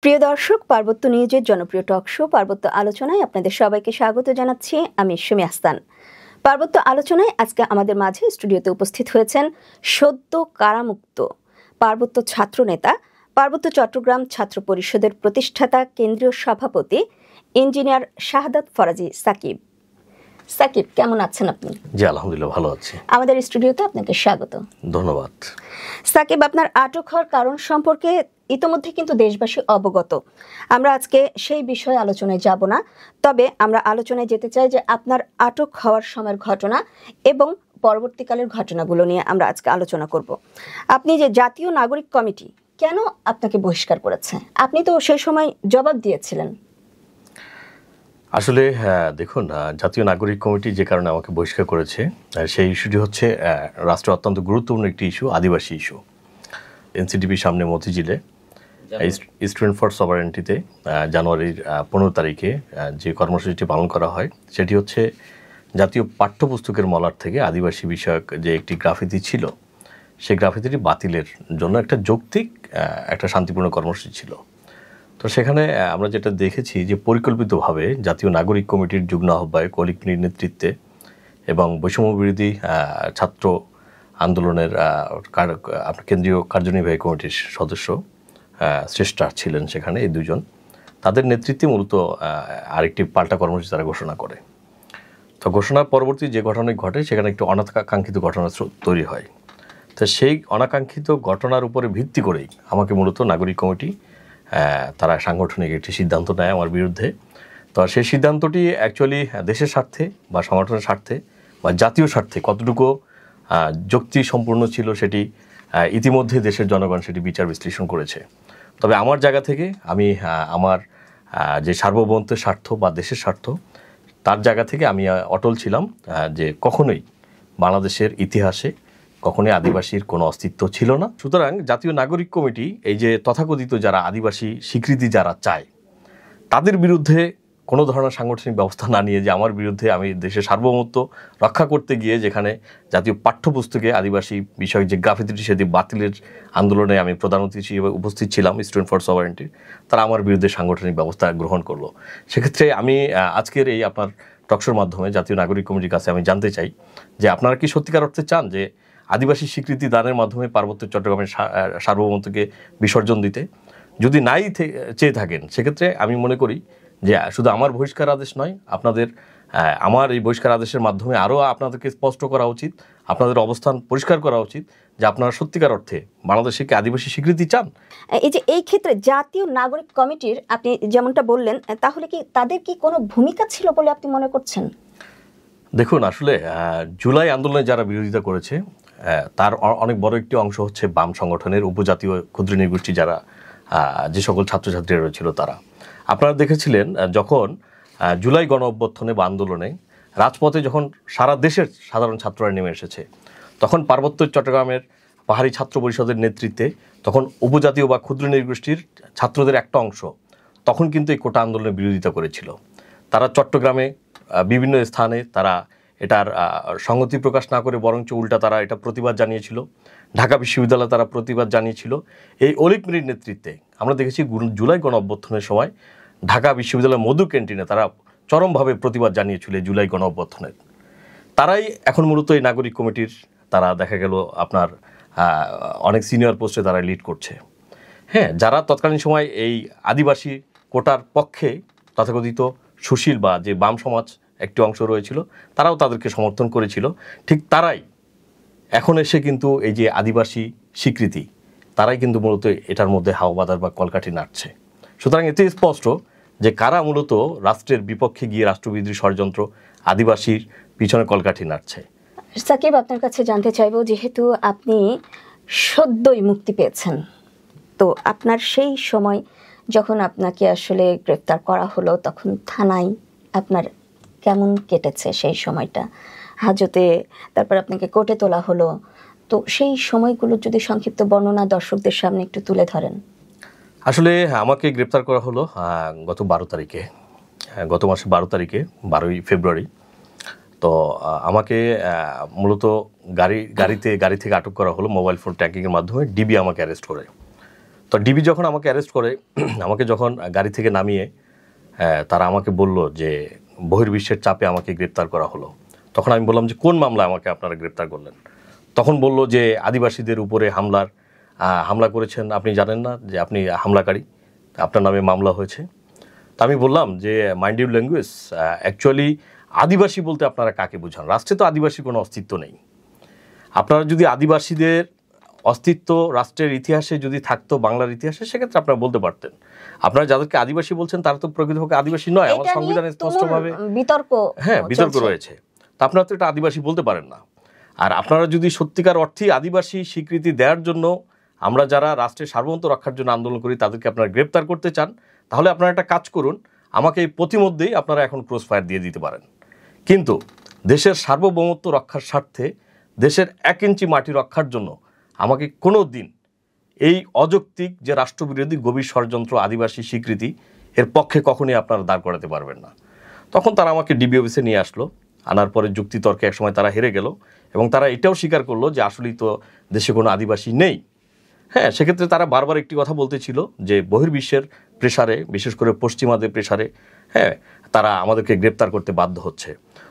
প্রিয় দর্শক, পার্বত্য নিউজের জনপ্রিয় টক শো পার্বত্য আলোচনায় আপনাদের সবাইকে স্বাগত জানাচ্ছি। আমি সুমি আস্তান। পার্বত্য আলোচনায় আজকে আমাদের মাঝে স্টুডিওতে উপস্থিত হয়েছেন সদ্য কারামুক্ত পার্বত্য ছাত্র নেতা, পার্বত্য চট্টগ্রাম ছাত্র পরিষদের প্রতিষ্ঠাতা কেন্দ্রীয় সভাপতি ইঞ্জিনিয়ার শাহাদাত ফরাজি সাকিব। সাকিব, কেমন আছেন আপনি? জি, আলহামদুলিল্লাহ ভালো আছি। আমাদের স্টুডিওতে আপনাকে স্বাগত। ধন্যবাদ। সাকিব, আপনার আটক হওয়ার কারণ সম্পর্কে ইতোমধ্যে কিন্তু দেশবাসী অবগত। আমরা আজকে সেই বিষয়ে আলোচনায় যাব না, তবে আমরা আলোচনায় যেতে চাই যে আপনার আটক হওয়ার সময়ের ঘটনা এবং পরবর্তীকালের ঘটনাগুলো নিয়ে আমরা আজকে আলোচনা করব। আপনি যে জাতীয় নাগরিক কমিটি কেন আপনাকে বহিষ্কার করেছে, আপনি তো সেই সময় জবাব দিয়েছিলেন। আসলে দেখুন, জাতীয় নাগরিক কমিটি যে কারণে আমাকে বহিষ্কার করেছে সেই ইস্যুটি হচ্ছে রাষ্ট্রের অত্যন্ত গুরুত্বপূর্ণ একটি ইস্যু, আদিবাসী ইস্যু। এনসিটিভির সামনে মতিঝিলে স্টুডেন্ট ফর সভারেন্টিতে জানুয়ারির 15 তারিখে যে কর্মসূচিটি পালন করা হয় সেটি হচ্ছে জাতীয় পাঠ্যপুস্তকের মলার থেকে আদিবাসী বিষয়ক যে একটি গ্রাফিতি ছিল সেই গ্রাফিতিটি বাতিলের জন্য একটা যৌক্তিক একটা শান্তিপূর্ণ কর্মসূচি ছিল। তো সেখানে আমরা যেটা দেখেছি যে পরিকল্পিতভাবে জাতীয় নাগরিক কমিটির যুগ্ম আহ্বায়ক অলিক মিরির নেতৃত্বে এবং বৈষম্য বিরোধী ছাত্র আন্দোলনের কেন্দ্রীয় কার্যনির্বাহী কমিটির সদস্য শ্রেষ্ঠা ছিলেন সেখানে, এই দুজন, তাদের নেতৃত্বে মূলত আরেকটি পাল্টা কর্মসূচি তারা ঘোষণা করে। তো ঘোষণার পরবর্তী যে ঘটনা ঘটে সেখানে একটি অনাকাঙ্ক্ষিত ঘটনা তৈরি হয়। তো সেই অনাকাঙ্ক্ষিত ঘটনার উপরে ভিত্তি করেই আমাকে মূলত নাগরিক কমিটি তারা সাংগঠনিক একটি সিদ্ধান্ত নেয় আমার বিরুদ্ধে। তো সেই সিদ্ধান্তটি অ্যাকচুয়ালি দেশের স্বার্থে বা সংগঠনের স্বার্থে বা জাতীয় স্বার্থে কতটুকু যুক্তি সম্পূর্ণ ছিল সেটি ইতিমধ্যে দেশের জনগণ সেটি বিচার বিশ্লেষণ করেছে। তবে আমার জায়গা থেকে আমি আমার যে সার্বভৌমত্বের স্বার্থ বা দেশের স্বার্থ তার জায়গা থেকে আমি অটল ছিলাম যে কখনোই বাংলাদেশের ইতিহাসে কখনোই আদিবাসীর কোনো অস্তিত্ব ছিল না। সুতরাং জাতীয় নাগরিক কমিটি এই যে তথাকথিত যারা আদিবাসী স্বীকৃতি যারা চায় তাদের বিরুদ্ধে কোনো ধরনের সাংগঠনিক ব্যবস্থা না নিয়ে যে আমার বিরুদ্ধে আমি দেশের সার্বভৌমত্ব রক্ষা করতে গিয়ে যেখানে জাতীয় পাঠ্যপুস্তকে আদিবাসী বিষয়ক যে গ্রাফিতিটি সেটি বাতিলের আন্দোলনে আমি প্রধান অতিথি হিসেবে উপস্থিত ছিলাম স্টুডেন্ট ফর সভারেন্টি, তারা আমার বিরুদ্ধে সাংগঠনিক ব্যবস্থা গ্রহণ করলো। সেক্ষেত্রে আমি আজকের এই আপনার টকশোর মাধ্যমে জাতীয় নাগরিক কমিটির কাছে আমি জানতে চাই যে আপনারা কি সত্যিকার অর্থে চান যে আদিবাসী স্বীকৃতি দানের মাধ্যমে পার্বত্য চট্টগ্রামের সার্বভৌমত্বকে বিসর্জন দিতে? যদি নাই চেয়ে থাকেন সেক্ষেত্রে আমি মনে করি যে শুধু আমার বহিষ্কার আদেশ নয়, আপনাদের আমার এই বহিষ্কার আদেশের মাধ্যমে আরও আপনাদেরকে স্পষ্ট করা উচিত, আপনাদের অবস্থান পরিষ্কার করা উচিত যে আপনারা সত্যিকার অর্থে বাংলাদেশে কি আদিবাসী স্বীকৃতি চান। এই ক্ষেত্রে জাতীয় নাগরিক কমিটির আপনি যেমনটা বললেন, তাহলে কি তাদের কি কোনো ভূমিকা ছিল বলে আপনি মনে করছেন? দেখুন, আসলে জুলাই আন্দোলনে যারা বিরোধিতা করেছে তার অনেক বড় একটি অংশ হচ্ছে বাম সংগঠনের উপজাতীয় ক্ষুদ্র নৃগোষ্ঠী যারা যে সকল ছাত্রছাত্রীরা রয়েছিল তারা। আপনারা দেখেছিলেন যখন জুলাই গণ অভ্যুত্থানে বা আন্দোলনে রাজপথে যখন সারা দেশের সাধারণ ছাত্ররা নেমে এসেছে তখন পার্বত্য চট্টগ্রামের পাহাড়ি ছাত্র পরিষদের নেতৃত্বে তখন উপজাতীয় বা ক্ষুদ্র নৃগোষ্ঠীর ছাত্রদের একটা অংশ তখন কিন্তু এই কোটা আন্দোলনের বিরোধিতা করেছিল। তারা চট্টগ্রামে বিভিন্ন স্থানে তারা এটার সংহতি প্রকাশ না করে বরঞ্চ উল্টা তারা এটা প্রতিবাদ জানিয়েছিল। ঢাকা বিশ্ববিদ্যালয়ে তারা প্রতিবাদ জানিয়েছিল। এই অলিক মিরির নেতৃত্বে আমরা দেখেছি জুলাই গণ অভ্যুত্থানের সময় ঢাকা বিশ্ববিদ্যালয়ের মধু ক্যান্টিনে তারা চরমভাবে প্রতিবাদ জানিয়েছিল জুলাই গণ অভ্যুত্থানের। তারাই এখন মূলত এই নাগরিক কমিটির তারা দেখা গেল আপনার অনেক সিনিয়র পোস্টে তারা লিড করছে। হ্যাঁ, যারা তৎকালীন সময় এই আদিবাসী কোটার পক্ষে তথাকথিত সুশীল বা যে বাম সমাজ একটি অংশ রয়েছিল তারাও তাদেরকে সমর্থন করেছিল, ঠিক তারাই এখন এসে কিন্তু এই যে আদিবাসী স্বীকৃতি তারাই কিন্তু মূলত এটার মধ্যে হাওয়াবাদার বা কলকাঠি নাড়ছে। সুতরাং এতে স্পষ্ট যে কারা মূলত রাষ্ট্রের বিপক্ষে গিয়ে রাষ্ট্রবিরোধী ষড়যন্ত্র আদিবাসীর পিছনে কলকাঠি নাড়ছে। সাকিব, আপনার কাছে জানতে চাইব, যেহেতু আপনি সদ্যই মুক্তি পেয়েছেন, তো আপনার সেই সময় যখন আপনাকে আসলে গ্রেফতার করা হলো তখন থানায় আপনার কেমন কেটেছে সেই সময়টা, হাজতে, তারপর আপনাকে কোর্টে তোলা হলো, তো সেই সময়গুলো যদি সংক্ষিপ্ত বর্ণনা দর্শকদের সামনে একটু তুলে ধরেন। আসলে আমাকে গ্রেপ্তার করা হলো গত 12 তারিখে, গত মাসের 12 তারিখে, 12ই ফেব্রুয়ারি। তো আমাকে মূলত গাড়ি থেকে আটক করা হলো মোবাইল ফোন ট্র্যাকিংয়ের মাধ্যমে। ডিবি আমাকে অ্যারেস্ট করে। তো ডিবি যখন আমাকে অ্যারেস্ট করে, আমাকে যখন গাড়ি থেকে নামিয়ে তারা আমাকে বলল যে বহির্বিশ্বের চাপে আমাকে গ্রেপ্তার করা হলো, তখন আমি বললাম যে কোন মামলায় আমাকে আপনারা গ্রেপ্তার করলেন? তখন বলল যে আদিবাসীদের উপরে হামলা করেছেন, আপনি জানেন না যে আপনি হামলাকারী, আপনার নামে মামলা হয়েছে। তা আমি বললাম যে মাইন্ড ইউর ল্যাঙ্গুয়েজ, অ্যাকচুয়ালি আদিবাসী বলতে আপনারা কাকে বোঝান? রাষ্ট্রে তো আদিবাসীর কোনো অস্তিত্ব নেই। আপনারা যদি আদিবাসীদের অস্তিত্ব রাষ্ট্রের ইতিহাসে যদি থাকতো, বাংলার ইতিহাসে, সেক্ষেত্রে আপনারা বলতে পারতেন। আপনারা যাদেরকে আদিবাসী বলছেন তারা তো প্রকৃতপক্ষে আদিবাসী নয়। আমাদের সংবিধানে স্পষ্টভাবে বিতর্ক রয়েছে। তা আপনারা তো এটা আদিবাসী বলতে পারেন না। আর আপনারা যদি সত্যিকার অর্থেই আদিবাসী স্বীকৃতি দেওয়ার জন্য, আমরা যারা রাষ্ট্রের সার্বভৌমত্ব রক্ষার জন্য আন্দোলন করি তাদেরকে আপনারা গ্রেপ্তার করতে চান, তাহলে আপনারা একটা কাজ করুন, আমাকে এই প্রতিমধ্যেই আপনারা এখন ক্রস ফায়ার দিয়ে দিতে পারেন। কিন্তু দেশের সার্বভৌমত্ব রক্ষার স্বার্থে, দেশের 1 ইঞ্চি মাটি রক্ষার জন্য আমাকে কোনো দিন এই অযৌক্তিক যে রাষ্ট্রবিরোধী গভীর ষড়যন্ত্র আদিবাসী স্বীকৃতি, এর পক্ষে কখনোই আপনারা দাঁড় করাতে পারবেন না। তখন তারা আমাকে ডিবি অফিসে নিয়ে আসলো। আনার পরে যুক্তিতর্কে একসময় তারা হেরে গেল এবং তারা এটাও স্বীকার করলো যে আসলেই তো দেশে কোনো আদিবাসী নেই। হ্যাঁ, সেক্ষেত্রে তারা বারবার একটি কথা বলতেছিল যে বহির্বিশ্বের প্রেসারে, বিশেষ করে পশ্চিমাদের প্রেসারে, হ্যাঁ, তারা আমাদেরকে গ্রেপ্তার করতে বাধ্য হচ্ছে।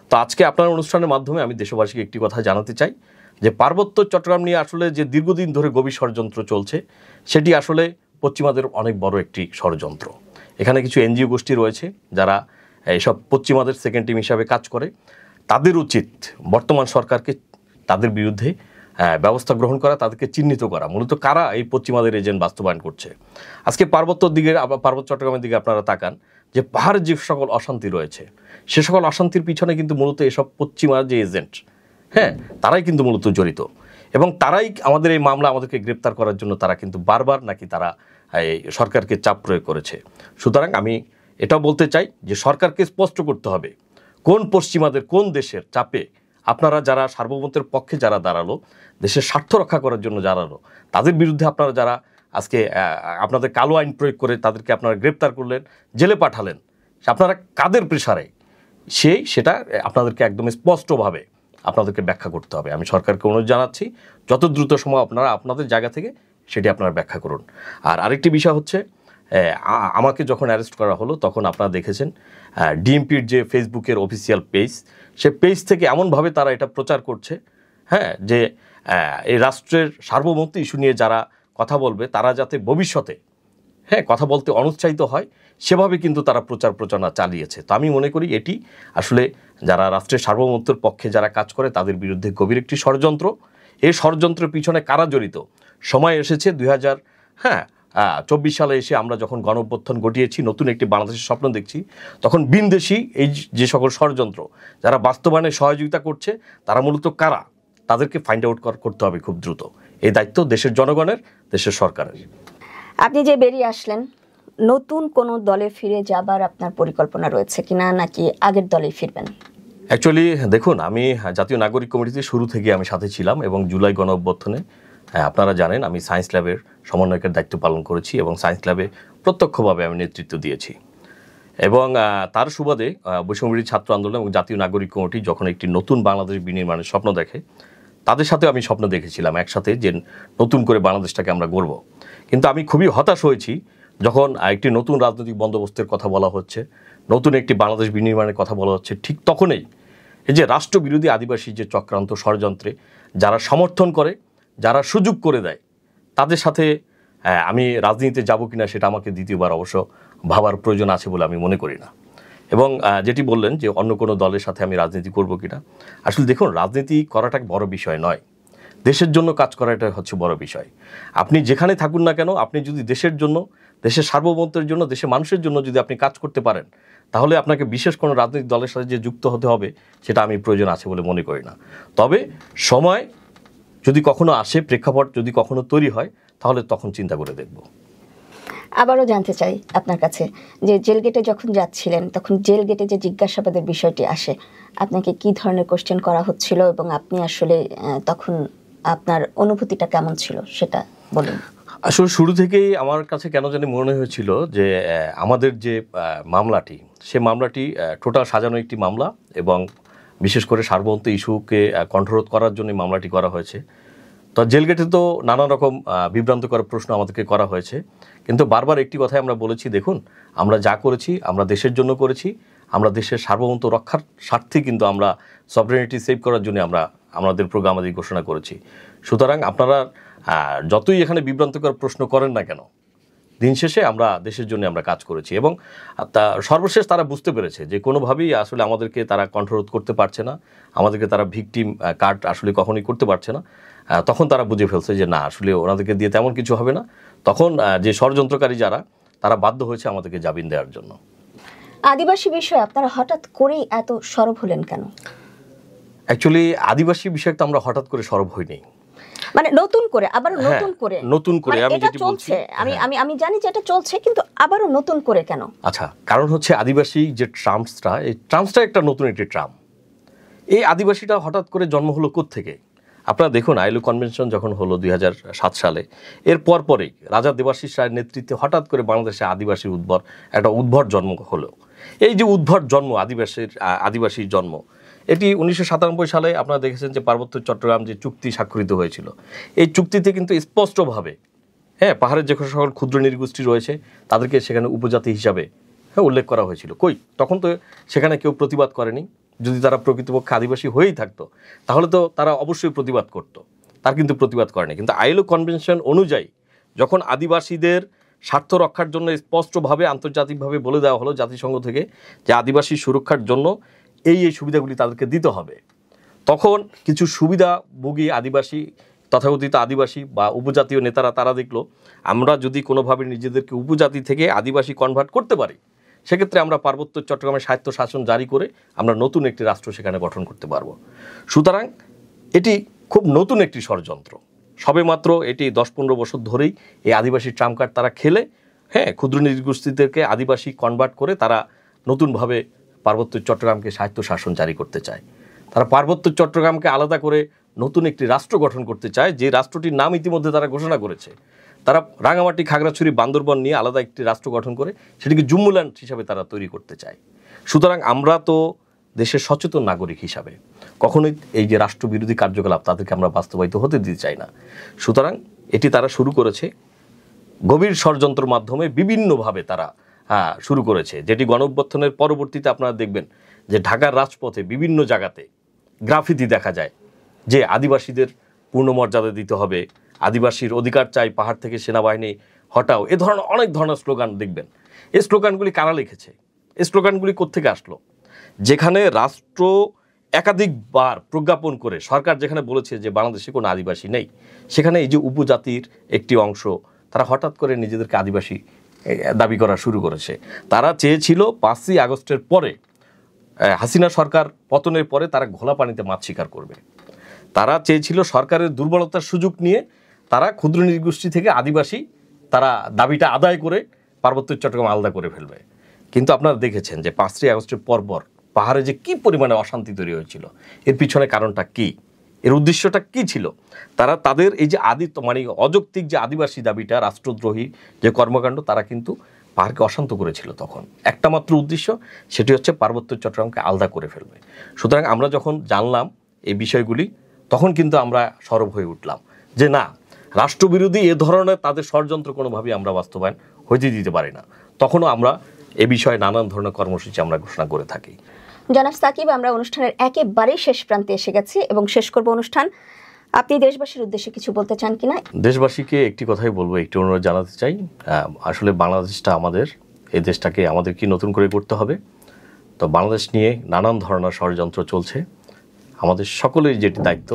তো আজকে আপনার অনুষ্ঠানের মাধ্যমে আমি দেশবাসীকে একটি কথা জানাতে চাই যে পার্বত্য চট্টগ্রাম নিয়ে আসলে যে দীর্ঘদিন ধরে গভীর ষড়যন্ত্র চলছে, সেটি আসলে পশ্চিমাদের অনেক বড় একটি ষড়যন্ত্র। এখানে কিছু এনজিও গোষ্ঠী রয়েছে যারা এইসব পশ্চিমাদের সেকেন্ড টিম হিসাবে কাজ করে। তাদের উচিত বর্তমান সরকারকে তাদের বিরুদ্ধে ব্যবস্থা গ্রহণ করা, তাদেরকে চিহ্নিত করা, মূলত কারা এই পশ্চিমাদের এজেন্ট বাস্তবায়ন করছে। আজকে পার্বত্য চট্টগ্রামের দিকে আপনারা তাকান, যে পাহাড়ের যে সকল অশান্তি রয়েছে, সে সকল অশান্তির পিছনে কিন্তু মূলত এসব পশ্চিমা যে এজেন্ট, হ্যাঁ, তারাই কিন্তু মূলত জড়িত। এবং তারাই আমাদের এই মামলা, আমাদেরকে গ্রেপ্তার করার জন্য তারা কিন্তু বারবার নাকি তারা এই সরকারকে চাপ প্রয়োগ করেছে। সুতরাং আমি এটাও বলতে চাই যে সরকারকে স্পষ্ট করতে হবে কোন পশ্চিমাদের, কোন দেশের চাপে আপনারা যারা সার্বভৌমত্বের পক্ষে যারা দাঁড়ালো, দেশের স্বার্থ রক্ষা করার জন্য দাঁড়ালো, তাদের বিরুদ্ধে আপনারা যারা আজকে আপনাদের কালো আইন প্রয়োগ করে তাদেরকে আপনারা গ্রেপ্তার করলেন, জেলে পাঠালেন, আপনারা কাদের প্রেসারে, সেটা আপনাদেরকে একদম স্পষ্টভাবে আপনাদেরকে ব্যাখ্যা করতে হবে। আমি সরকারকে অনুরোধ জানাচ্ছি যত দ্রুত সম্ভব আপনারা আপনাদের জায়গা থেকে সেটি আপনারা ব্যাখ্যা করুন। আর আরেকটি বিষয় হচ্ছে, আমাকে যখন অ্যারেস্ট করা হলো তখন আপনারা দেখেছেন ডিএমপির যে ফেসবুকের অফিসিয়াল পেজ, সে পেজ থেকে এমনভাবে তারা এটা প্রচার করছে, হ্যাঁ, যে এই রাষ্ট্রের সার্বভৌমত্ব ইস্যু নিয়ে যারা কথা বলবে তারা যাতে ভবিষ্যতে, হ্যাঁ, কথা বলতে অনুৎসাহিত হয়, সেভাবে কিন্তু তারা প্রচারণা চালিয়েছে। তো আমি মনে করি এটি আসলে যারা রাষ্ট্রের সার্বভৌমত্বের পক্ষে যারা কাজ করে তাদের বিরুদ্ধে গভীর একটি ষড়যন্ত্র। এই ষড়যন্ত্রের পিছনে কারা জড়িত? সময় এসেছে 2024 সালে এসে আমরা যখন গণঅভ্যুত্থান ঘটিয়েছি, নতুন একটি বাংলাদেশের স্বপ্ন দেখছি, তখন বিনদেশি এই যে সকল ষড়যন্ত্র যারা বাস্তবায়নে সহযোগিতা করছে, তারা মূলত কারা, তাদেরকে ফাইন্ড আউট করতে হবে খুব দ্রুত। এই দায়িত্ব দেশের জনগণের, দেশের সরকারের। আপনি যে বেরিয়ে আসলেন, নতুন কোনো দলে ফিরে যাবার আপনার পরিকল্পনা রয়েছে কিনা, নাকি আগের দলেই ফিরবেন? অ্যাকচুয়ালি দেখুন, আমি জাতীয় নাগরিক কমিটিতে শুরু থেকে আমি সাথে ছিলাম এবং জুলাই গণঅভ্যুত্থানে আপনারা জানেন আমি সায়েন্স ল্যাবের সমন্বয়কের দায়িত্ব পালন করেছি এবং সায়েন্স ল্যাবে প্রত্যক্ষভাবে আমি নেতৃত্ব দিয়েছি। এবং তার সুবাদে বৈষম্যবিরোধী ছাত্র আন্দোলন এবং জাতীয় নাগরিক কমিটি যখন একটি নতুন বাংলাদেশ বিনির্মাণের স্বপ্ন দেখে, তাদের সাথে আমি স্বপ্ন দেখেছিলাম একসাথে যে নতুন করে বাংলাদেশটাকে আমরা গড়ব। কিন্তু আমি খুবই হতাশ হয়েছি যখন একটি নতুন রাজনৈতিক বন্দোবস্তের কথা বলা হচ্ছে, নতুন একটি বাংলাদেশ বিনির্মাণের কথা বলা হচ্ছে, ঠিক তখনই এই যে রাষ্ট্রবিরোধী আদিবাসী যে চক্রান্ত ষড়যন্ত্রে যারা সমর্থন করে, যারা সুযোগ করে দেয়, তাদের সাথে আমি রাজনীতিতে যাব কিনা সেটা আমাকে দ্বিতীয়বার অবশ্য ভাবার প্রয়োজন আছে বলে আমি মনে করি না। এবং যেটি বললেন যে অন্য কোনো দলের সাথে আমি রাজনীতি করব কিনা, আসলে দেখুন, রাজনীতি করাটা বড় বিষয় নয়, দেশের জন্য কাজ করাটা হচ্ছে বড় বিষয়। আপনি যেখানে থাকুন না কেন, আপনি যদি দেশের জন্য, দেশের সার্বভৌমত্বের জন্য, দেশের মানুষের জন্য যদি আপনি কাজ করতে পারেন, তাহলে আপনাকে বিশেষ কোনো রাজনৈতিক দলের সাথে যে যুক্ত হতে হবে সেটা আমি প্রয়োজন আছে বলে মনে করি না। তবে সময় যদি কখনো আসে, প্রেক্ষাপট যদি কখনো তৈরি হয়, তাহলে তখন চিন্তা করে দেখব। আবারও জানতে চাই আপনার কাছে যে জেল গেটে যখন যাচ্ছিলেন, তখন জেল গেটে যে জিজ্ঞাসাবাদের বিষয়টি আসে, আপনাকে কি ধরনের কোশ্চেন করা হচ্ছিল এবং আপনি আসলে তখন আপনার অনুভূতিটা কেমন ছিল সেটা বলুন। আসলে শুরু থেকেই আমার কাছে কেন জানি মনে হয়েছিল যে আমাদের যে মামলাটি, সে মামলাটি টোটাল সাজানো একটি মামলা এবং বিশেষ করে সার্বভৌমত্ব ইস্যুকে কণ্ঠরোধ করার জন্য মামলাটি করা হয়েছে। তো জেলগেটে তো নানা রকম বিভ্রান্তকর প্রশ্ন আমাদেরকে করা হয়েছে, কিন্তু বারবার একটি কথাই আমরা বলেছি, দেখুন আমরা যা করেছি আমরা দেশের জন্য করেছি, আমরা দেশের সার্বভৌমত্ব রক্ষার স্বার্থে কিন্তু আমরা সভরেনিটি সেভ করার জন্য আমরা আমাদের প্রোগ্রাম আদি ঘোষণা করেছি। সুতরাং আপনারা যতই এখানে বিভ্রান্তকর প্রশ্ন করেন না কেন, দিন শেষে আমরা দেশের জন্য আমরা কাজ করেছি। এবং সর্বশেষ তারা বুঝতে পেরেছে যে কোনোভাবেই আসলে আমাদেরকে তারা কণ্ঠরোধ করতে পারছে না, আমাদেরকে তারা ভিকটিম কার্ড আসলে কখনোই করতে পারছে না। তখন তারা বুঝে ফেলছে যে না, আসলে ওনাদেরকে দিয়ে তেমন কিছু হবে না। তখন যে ষড়যন্ত্রকারী যারা, তারা বাধ্য হয়েছে আমাদেরকে জামিন দেওয়ার জন্য। আদিবাসী বিষয়ে আপনারা হঠাৎ করেই এত সরব হলেন কেন? অ্যাকচুয়ালি আদিবাসী বিষয়ে তো আমরা হঠাৎ করে সরব হইনি, মানে নতুন করে আবার নতুন করে আমি যেটা বলছি, আমি জানি যে এটা চলছে, কিন্তু আবারও নতুন করে কেন? আচ্ছা, কারণ হচ্ছে আদিবাসী যে ট্রাম্পসটা, এই ট্রাম্পসটা একটা নতুন একটি ট্রাম্প। এই আদিবাসীটা হঠাৎ করে জন্ম হলো কোত্থেকে? আপনারা দেখুন, আইলো কনভেনশন যখন হলো 2007 সালে, এর পরপরেই রাজা দেবাশিস রায়ের নেতৃত্বে হঠাৎ করে বাংলাদেশে আদিবাসী একটা উদ্ভট জন্ম হলো। এই যে উদ্ভট জন্ম, আদিবাসীর জন্ম, এটি 1997 সালে আপনারা দেখেছেন যে পার্বত্য চট্টগ্রাম যে চুক্তি স্বাক্ষরিত হয়েছিল, এই চুক্তিতে কিন্তু স্পষ্টভাবে পাহাড়ের যে সকল ক্ষুদ্র নৃগোষ্ঠী রয়েছে তাদেরকে সেখানে উপজাতি হিসাবে উল্লেখ করা হয়েছিল। কই, তখন তো সেখানে কেউ প্রতিবাদ করেনি। যদি তারা প্রকৃতপক্ষে আদিবাসী হয়েই থাকতো তাহলে তো তারা অবশ্যই প্রতিবাদ করত, তার কিন্তু প্রতিবাদ করেনি। কিন্তু আইলো কনভেনশন অনুযায়ী যখন আদিবাসীদের স্বার্থ রক্ষার জন্য স্পষ্টভাবে আন্তর্জাতিকভাবে বলে দেওয়া হলো জাতিসংঘ থেকে যে আদিবাসী সুরক্ষার জন্য এই সুবিধাগুলি তাদেরকে দিতে হবে, তখন কিছু সুবিধাভোগী আদিবাসী, তথাকথিত আদিবাসী বা উপজাতীয় নেতারা তারা দেখলো আমরা যদি কোনোভাবে নিজেদেরকে উপজাতি থেকে আদিবাসী কনভার্ট করতে পারি, সেক্ষেত্রে আমরা পার্বত্য চট্টগ্রামের স্বায়ত্ত শাসন জারি করে আমরা নতুন একটি রাষ্ট্র সেখানে গঠন করতে পারবো। সুতরাং এটি খুব নতুন একটি ষড়যন্ত্র। সবেমাত্র এটি 10-15 বছর ধরেই এই আদিবাসী ট্রাম্প কার্ড তারা খেলে ক্ষুদ্র নৃগোষ্ঠীদেরকে আদিবাসী কনভার্ট করে তারা নতুনভাবে পার্বত্য চট্টগ্রামকে স্বায়ত্ত শাসন জারি করতে চায়। তারা পার্বত্য চট্টগ্রামকে আলাদা করে নতুন একটি রাষ্ট্র গঠন করতে চায়, যে রাষ্ট্রটির নাম ইতিমধ্যে তারা ঘোষণা করেছে। তারা রাঙামাটি, খাগড়াছড়ি, বান্দরবন নিয়ে আলাদা একটি রাষ্ট্র গঠন করে সেটিকে জুম্মুল্যান্ড হিসাবে তারা তৈরি করতে চায়। সুতরাং আমরা তো দেশের সচেতন নাগরিক হিসাবে কখনোই এই যে রাষ্ট্রবিরোধী কার্যকলাপ তাদেরকে আমরা বাস্তবায়িত হতে দিতে চাই না। সুতরাং এটি তারা শুরু করেছে গভীর ষড়যন্ত্রের মাধ্যমে, বিভিন্নভাবে তারা শুরু করেছে, যেটি গণঅভ্যুত্থানের পরবর্তীতে আপনারা দেখবেন যে ঢাকার রাজপথে বিভিন্ন জায়গাতে গ্রাফিতি দেখা যায় যে আদিবাসীদের পূর্ণ মর্যাদা দিতে হবে, আদিবাসীর অধিকার চাই, পাহাড় থেকে সেনাবাহিনী হটাও, এ ধরনের অনেক ধরনের স্লোগান দেখবেন। এই স্লোগানগুলি কারা লিখেছে? এই স্লোগানগুলি কোত্থেকে আসলো? যেখানে রাষ্ট্র একাধিকবার প্রজ্ঞাপন করে সরকার যেখানে বলেছে যে বাংলাদেশে কোনো আদিবাসী নেই, সেখানে এই যে উপজাতির একটি অংশ তারা হঠাৎ করে নিজেদেরকে আদিবাসী দাবি করা শুরু করেছে। তারা চেয়েছিল 5ই আগস্টের পরে, হাসিনা সরকার পতনের পরে তারা ঘোলা পানিতে মাছ শিকার করবে। তারা চেয়েছিল সরকারের দুর্বলতার সুযোগ নিয়ে তারা ক্ষুদ্র নৃগোষ্ঠী থেকে আদিবাসী তারা দাবিটা আদায় করে পার্বত্য চট্টগ্রাম আলাদা করে ফেলবে। কিন্তু আপনারা দেখেছেন যে 5ই আগস্টের পরপর পাহাড়ে যে কী পরিমাণে অশান্তি তৈরি হয়েছিল, এর পিছনে কারণটা কী, এর উদ্দেশ্যটা কী ছিল? তারা তাদের এই যে অযৌক্তিক যে আদিবাসী দাবিটা, রাষ্ট্রদ্রোহী যে কর্মকাণ্ড, তারা কিন্তু পাহাড়কে অশান্ত করেছিল। তখন একটা মাত্র উদ্দেশ্য, সেটি হচ্ছে পার্বত্য চট্টগ্রামকে আলাদা করে ফেলবে। সুতরাং আমরা যখন জানলাম এই বিষয়গুলি, তখন কিন্তু আমরা সরব হয়ে উঠলাম যে না, রাষ্ট্রবিরোধী এ ধরনের তাদের ষড়যন্ত্র কোনোভাবেই আমরা বাস্তবায়ন হইতে দিতে পারি না। তখনও আমরা এ বিষয়ে নানান ধরনের কর্মসূচি আমরা ঘোষণা করে থাকি। জনাব সাকিব, আমরা অনুষ্ঠানের একেবারেই শেষ প্রান্তে এসে গেছি এবং শেষ করব অনুষ্ঠান। আপনি দেশবাসীর উদ্দেশ্যে কিছু বলতে চান কিনা? দেশবাসীকে একটি কথাই বলবো, একটি অনুরোধ জানাতে চাই। আসলে বাংলাদেশটা আমাদের, এই দেশটাকে আমাদের কি নতুন করে করতে হবে। তো বাংলাদেশ নিয়ে নানান ধরনের ষড়যন্ত্র চলছে। আমাদের সকলের যেটি দায়িত্ব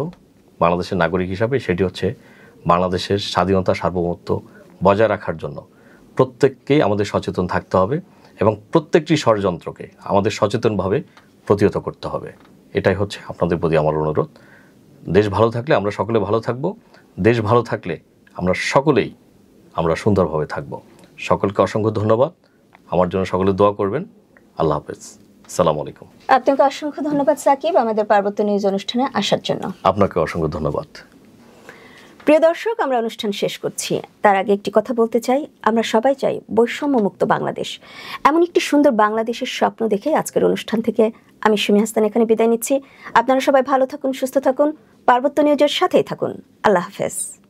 বাংলাদেশের নাগরিক হিসাবে, সেটি হচ্ছে বাংলাদেশের স্বাধীনতা, সার্বভৌমত্ব বজায় রাখার জন্য প্রত্যেককেই আমাদের সচেতন থাকতে হবে এবং প্রত্যেকটি ষড়যন্ত্রকে আমাদের সচেতনভাবে প্রতিহত করতে হবে। এটাই হচ্ছে আপনাদের প্রতি আমার অনুরোধ। দেশ ভালো থাকলে আমরা সকলে ভালো থাকব, দেশ ভালো থাকলে আমরা সকলেই সুন্দরভাবে থাকব। সকলকে অসংখ্য ধন্যবাদ। আমার জন্য সকলে দোয়া করবেন। আল্লাহ হাফেজ। আসসালামু আলাইকুম। আপনাকে অসংখ্য ধন্যবাদ সাকিব আমাদের পার্বত্য নিউজ অনুষ্ঠানে আসার জন্য। আপনাকে অসংখ্য ধন্যবাদ। প্রিয় দর্শক, আমরা অনুষ্ঠান শেষ করছি। তার আগে একটি কথা বলতে চাই, আমরা সবাই চাই বৈষম্যমুক্ত বাংলাদেশ। এমন একটি সুন্দর বাংলাদেশের স্বপ্ন দেখে আজকের অনুষ্ঠান থেকে আমি সুমি হাসান এখানে বিদায় নিচ্ছি। আপনারা সবাই ভালো থাকুন, সুস্থ থাকুন। পার্বত্য নিউজের সাথেই থাকুন। আল্লাহ হাফেজ।